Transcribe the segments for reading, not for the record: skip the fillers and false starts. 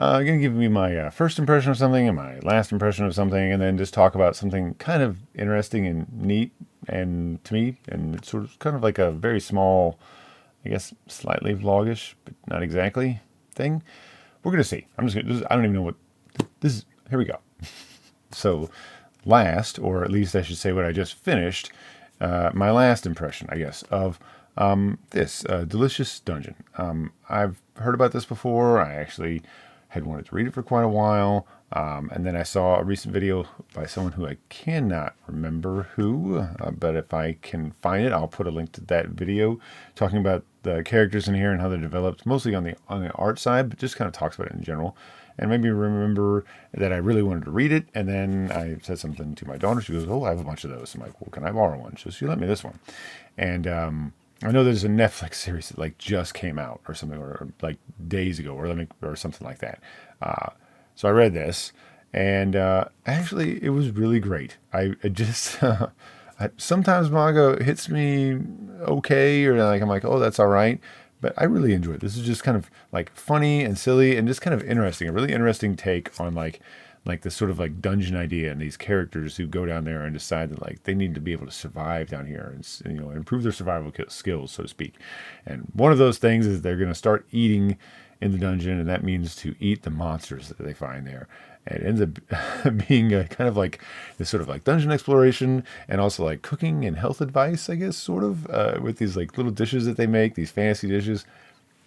I'm going to give me my first impression of something and my last impression of something, and then just talk about something kind of interesting and neat and to me, and it's sort of kind of like a very small, I guess, slightly vlogish, but not exactly thing. We're going to see. I'm just going to, I don't even know what this is. Here we go. So last, or at least I should say what I just finished, my last impression, I guess, of this delicious dungeon. I've heard about this before. I actually had wanted to read it for quite a while. And then I saw a recent video by someone who I cannot remember who, but if I can find it, I'll put a link to that video talking about the characters in here and how they're developed, mostly on the art side, but just kind of talks about it in general. And maybe remember that I really wanted to read it, and then I said something to my daughter. She goes, "Oh, I have a bunch of those." I'm like, "Well, can I borrow one?" She let me this one, and I know there's a Netflix series that like just came out or something, or like days ago, or something like that. So I read this, and actually, it was really great. I just sometimes manga hits me okay, or like I'm like, oh, that's all right. But I really enjoyed it. This is just kind of like funny and silly and just kind of interesting. A really interesting take on like this sort of like dungeon idea and these characters who go down there and decide that like they need to be able to survive down here and improve their survival skills, so to speak. And one of those things is they're going to start eating in the dungeon, and that means to eat the monsters that they find there. And it ends up being a kind of like this sort of like dungeon exploration and also like cooking and health advice, I guess, sort of, with these like little dishes that they make, these fancy dishes.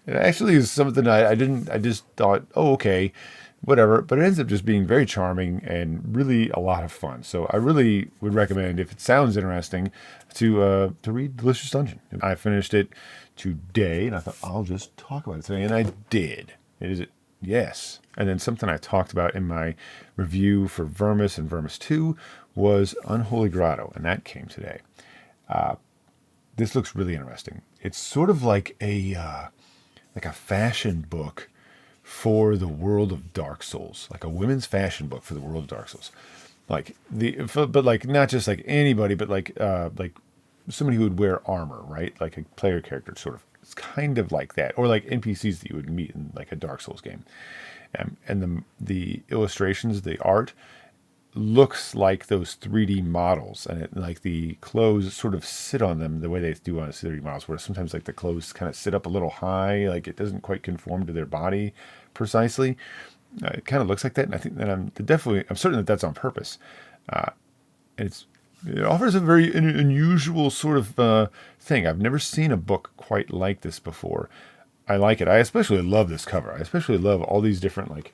It actually is something I just thought, oh, okay, whatever. But it ends up just being very charming and really a lot of fun. So I really would recommend, if it sounds interesting, to read Delicious Dungeon. I finished it today, and I thought I'll just talk about it today, and I did. It is yes. And then something I talked about in my review for Vermis and Vermis 2 was Unholy Grotto, and that came today. This looks really interesting. It's sort of like a fashion book for the world of Dark Souls, like a women's fashion book for the world of Dark Souls. But like not just like anybody, but like somebody who would wear armor, right? Like a player character, sort of. It's kind of like that, or like NPCs that you would meet in like a Dark Souls game. And the illustrations, the art, looks like those 3D models, and like the clothes sort of sit on them the way they do on 3D models, where sometimes like the clothes kind of sit up a little high, like it doesn't quite conform to their body precisely. It kind of looks like that, and I think that I'm certain that that's on purpose. And it offers a very unusual sort of thing. I've never seen a book quite like this before. I like it. I especially love this cover. I especially love all these different like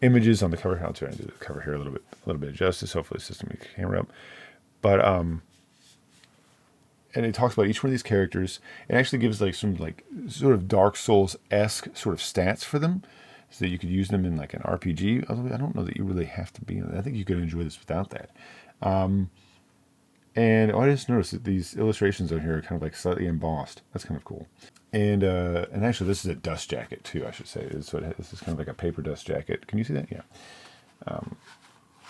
images on the cover. I'll try and do the cover here a little bit of justice. Hopefully, the system the camera up. But and it talks about each one of these characters. It actually gives like some like sort of Dark Souls-esque sort of stats for them, so that you could use them in like an RPG. Although I don't know that you really have to be. I think you could enjoy this without that. And I just noticed that these illustrations on here are kind of like slightly embossed. That's kind of cool. And actually, this is a dust jacket too, I should say. This is kind of like a paper dust jacket. Can you see that? Yeah.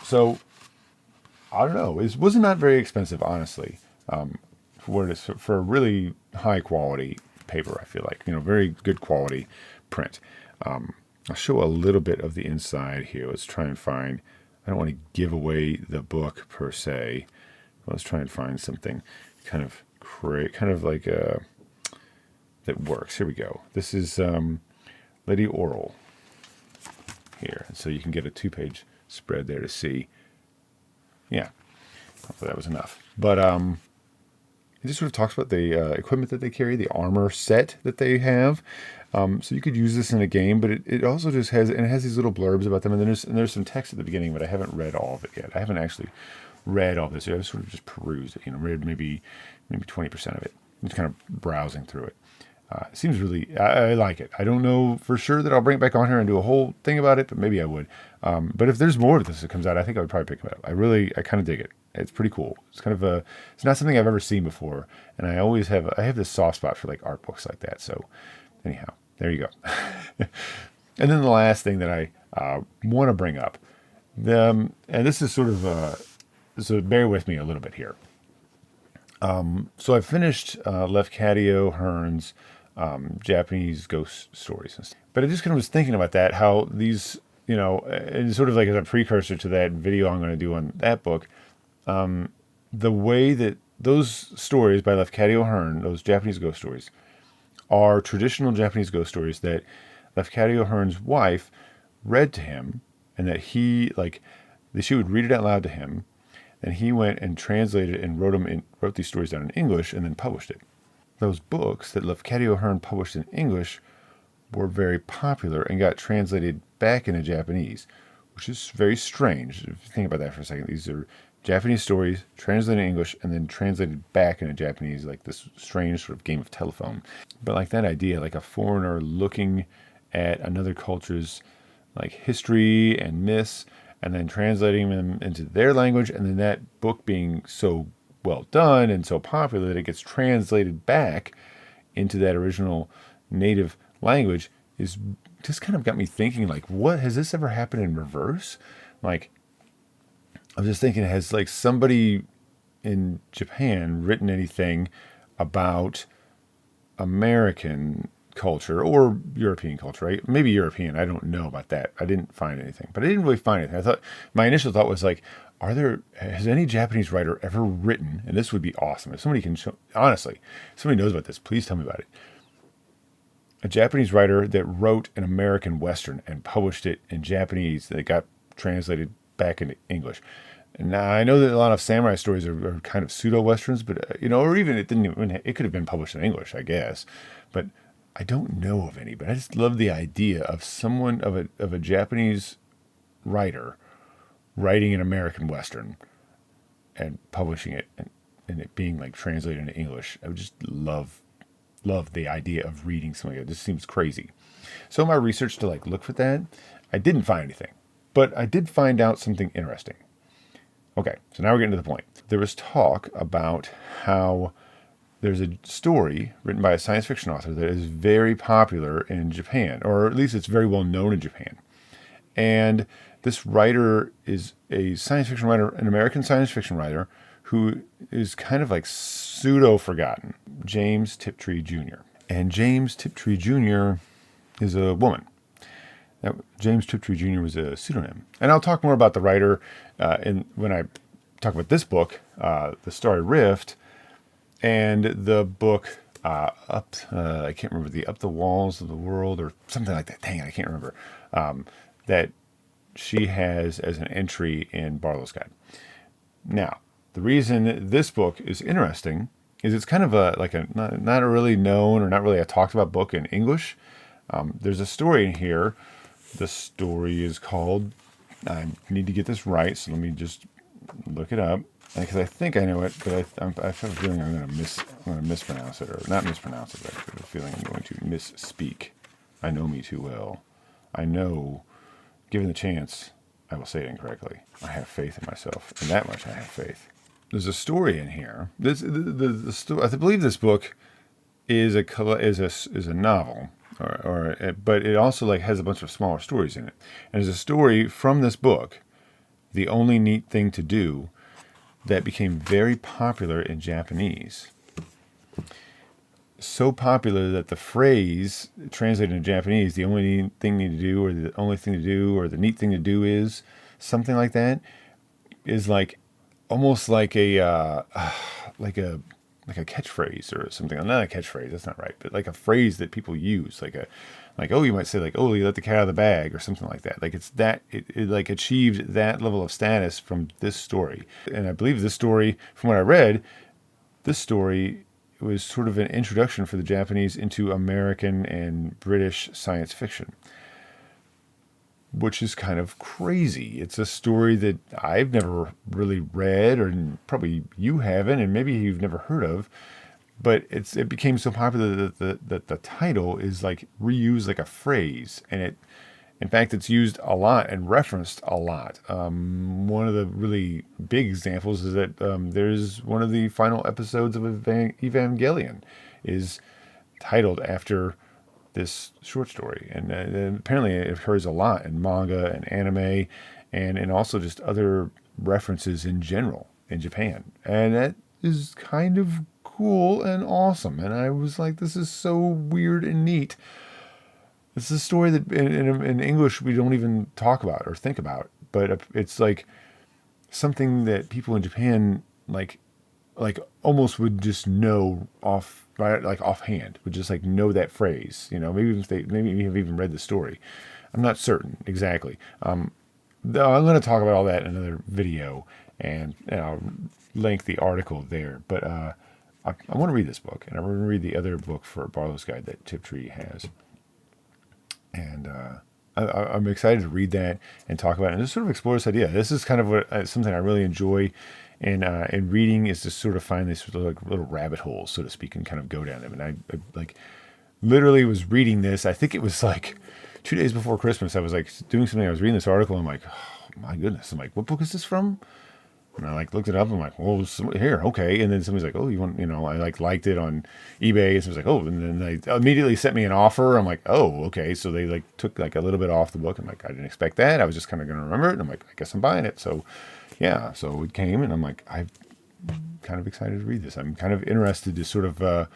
So I don't know. It was not very expensive, honestly, for what it is, for a really high quality paper. I feel like, very good quality print. I'll show a little bit of the inside here. Let's try and find. I don't want to give away the book per se. Let's try and find something kind of like that works. Here we go. This is Lady Oral here. And so you can get a 2-page spread there to see. Yeah, hopefully that was enough. But it just sort of talks about the equipment that they carry, the armor set that they have. So you could use this in a game, but it also just has these little blurbs about them, and there's some text at the beginning, but I haven't read all of it yet. I haven't actually read all this. I've sort of just perused it, read maybe 20% of it. Just kind of browsing through it. It seems really, I like it. I don't know for sure that I'll bring it back on here and do a whole thing about it, but maybe I would. But if there's more of this that comes out, I think I would probably pick it up. I kind of dig it. It's pretty cool. It's kind of it's not something I've ever seen before. And I have this soft spot for like art books like that. So anyhow, there you go. And then the last thing that I want to bring up, and this is sort of, so bear with me a little bit here. So I finished Lefcadio Hearn's Japanese ghost stories and stuff. But I just kind of was thinking about that, how these, and sort of like as a precursor to that video I'm going to do on that book, the way that those stories by Lafcadio Hearn, those Japanese ghost stories, are traditional Japanese ghost stories that Lafcadio Hearn's wife read to him, and that that she would read it out loud to him, and he went and translated it and wrote these stories down in English and then published it. Those books that Lafcadio Hearn published in English were very popular and got translated back into Japanese, which is very strange. If you think about that for a second, these are Japanese stories translated in English and then translated back into Japanese, like this strange sort of game of telephone. But like that idea, like a foreigner looking at another culture's like history and myths and then translating them into their language, and then that book being so well done and so popular that it gets translated back into that original native language, is just kind of got me thinking, like, what has this ever happened in reverse? Like, I was just thinking, has like somebody in Japan written anything about American culture or European culture, right? Maybe European. I don't know about that. I didn't find anything, but I didn't really find anything. I thought, my initial thought was like, has any Japanese writer ever written, and this would be awesome if somebody can show, honestly, if somebody knows about this, please tell me about it. A Japanese writer that wrote an American Western and published it in Japanese that got translated back into English. Now, I know that a lot of samurai stories are kind of pseudo-Westerns, but, or even it could have been published in English, I guess. But I don't know of any, but I just love the idea of of a Japanese writer writing an American Western and publishing it and it being like translated into English. I would just love the idea of reading something like that. It just seems crazy. So my research to like look for that, I didn't find anything, but I did find out something interesting. Okay, so now we're getting to the point. There was talk about how there's a story written by a science fiction author that is very popular in Japan, or at least it's very well known in Japan. And this writer is a science fiction writer, an American science fiction writer, who is kind of like pseudo-forgotten, James Tiptree Jr. And James Tiptree Jr. is a woman. Now, James Tiptree Jr. was a pseudonym. And I'll talk more about the writer when I talk about this book, The Starry Rift, and the book I can't remember, Up the Walls of the World or something like that. Dang it, I can't remember. That she has as an entry in Barlow's Guide. Now, the reason this book is interesting is it's kind of not a really known or not really a talked about book in English. There's a story in here. The story is called, I need to get this right, so let me just look it up, because I think I know it, but I have a feeling I'm going to mispronounce it, or not mispronounce it, but I have a feeling I'm going to misspeak. I know me too well. I know, given the chance, I will say it incorrectly. I have faith in myself, and that much I have faith. There's a story in here. The story, I believe this book is a novel, but it also like has a bunch of smaller stories in it. And there's a story from this book, The Only Neat Thing to Do, that became very popular in Japanese. So popular that the phrase translated in Japanese, the only thing to do, or the only thing to do, or the neat thing to do is something like that, is like almost like a catchphrase or something. Not a catchphrase, that's not right, but like a phrase that people use, oh, you might say like, oh, you let the cat out of the bag or something like that. Like it like achieved that level of status from this story. And I believe this story, from what I read, this story was sort of an introduction for the Japanese into American and British science fiction, which is kind of crazy. It's a story that I've never really read, or probably you haven't, and maybe you've never heard of, but it became so popular that the title is like reused like a phrase, and in fact, it's used a lot and referenced a lot. One of the really big examples is that there's one of the final episodes of Evangelion is titled after this short story, and apparently it occurs a lot in manga and anime, and also just other references in general in Japan, and that is kind of cool and awesome. And I was like, this is so weird and neat. It's a story that in English we don't even talk about or think about, but it's like something that people in Japan like almost would just know off right, like offhand, would just like know that phrase. Maybe if they maybe have even read the story. I'm not certain exactly. Though I'm going to talk about all that in another video, and I'll link the article there. But I want to read this book, and I want to read the other book for Barlow's Guide that Tiptree has. And I'm excited to read that and talk about it and just sort of explore this idea. This is kind of something I really enjoy in reading, is to sort of find these little rabbit holes, so to speak, and kind of go down them. And I like literally was reading this. I think it was like 2 days before Christmas. I was like doing something. I was reading this article. I'm like, oh my goodness. I'm like, what book is this from? And I like looked it up. I'm like, well, here, okay. And then somebody's like, oh, you want, I liked it on eBay. And somebody's like, oh, and then they immediately sent me an offer. I'm like, oh, okay. So they like took like a little bit off the book. I'm like, I didn't expect that. I was just kind of going to remember it. And I'm like, I guess I'm buying it. So yeah, so it came, and I'm like, I'm kind of excited to read this. I'm kind of interested to sort of, to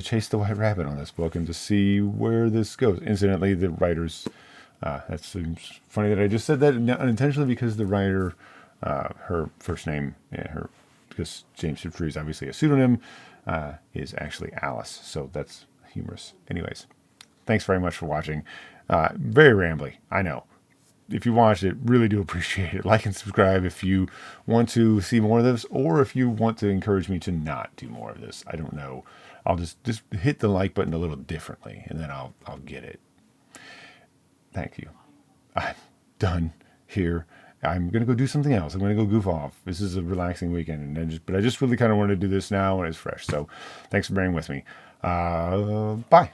chase the white rabbit on this book and to see where this goes. Incidentally, the writers. That seems funny that I just said that unintentionally, because the writer, her first name, because James Tiptree is obviously a pseudonym, is actually Alice. So that's humorous. Anyways, thanks very much for watching. Very rambly, I know. If you watched it, really do appreciate it. Like and subscribe if you want to see more of this, or if you want to encourage me to not do more of this. I don't know. I'll just hit the like button a little differently, and then I'll get it. Thank you. I'm done here. I'm going to go do something else. I'm going to go goof off. This is a relaxing weekend, but I just really kind of wanted to do this now when it's fresh. So thanks for bearing with me. Bye.